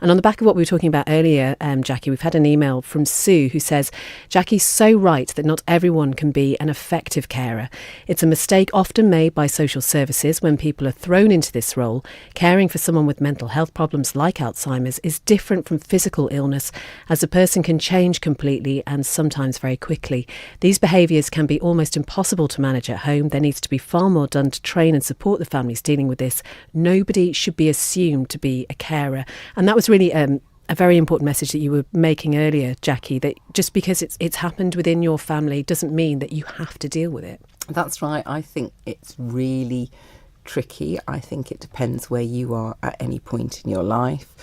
And on the back of what we were talking about earlier, Jackie, we've had an email from Sue who says, Jackie's so right that not everyone can be an effective carer. It's a mistake often made by social services when people are thrown into this role. Caring for someone with mental health problems like Alzheimer's is different from physical illness, as a person can change completely and sometimes very quickly. These behaviours can be almost impossible to manage at home. There needs to be far more done to train and support the families dealing with this. Nobody should be assumed to be a carer. And that was really a very important message that you were making earlier, Jackie, that just because it's happened within your family doesn't mean that you have to deal with it. That's right. I think it's really tricky. I think it depends where you are at any point in your life.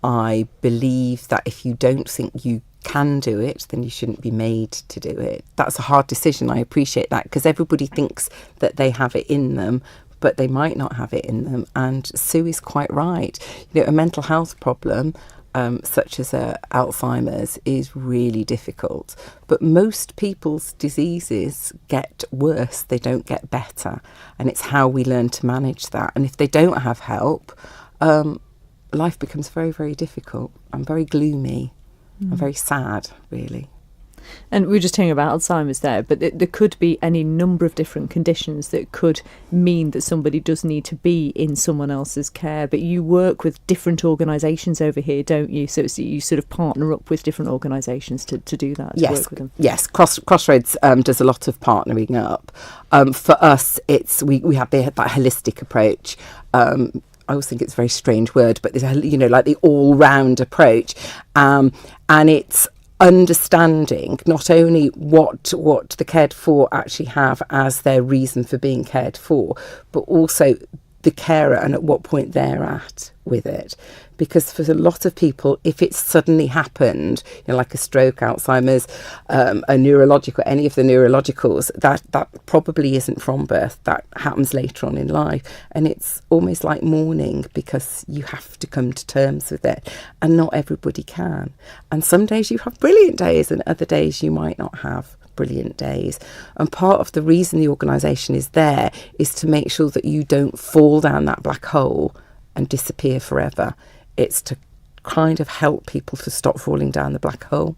I believe that if you don't think you can do it, then you shouldn't be made to do it. That's a hard decision. I appreciate that, because everybody thinks that they have it in them, but they might not have it in them. And Sue is quite right. You know, a mental health problem such as Alzheimer's is really difficult. But most people's diseases get worse. They don't get better. And it's how we learn to manage that. And if they don't have help, life becomes very, very difficult and very gloomy and very sad, really. And we were just talking about Alzheimer's there, but there could be any number of different conditions that could mean that somebody does need to be in someone else's care. But you work with different organisations over here, don't you? So you sort of partner up with different organisations to do that, to work with them. Yes, Crossroads does a lot of partnering up. For us, we have that holistic approach. I always think it's a very strange word, but there's like the all-round approach, and it's understanding not only what the cared for actually have as their reason for being cared for, but also the carer and at what point they're at with it. Because for a lot of people, if it's suddenly happened, like a stroke, Alzheimer's, a neurological, any of the neurologicals, that probably isn't from birth. That happens later on in life. And it's almost like mourning, because you have to come to terms with it. And not everybody can. And some days you have brilliant days, and other days you might not have brilliant days. And part of the reason the organisation is there is to make sure that you don't fall down that black hole and disappear forever. It's to kind of help people to stop falling down the black hole.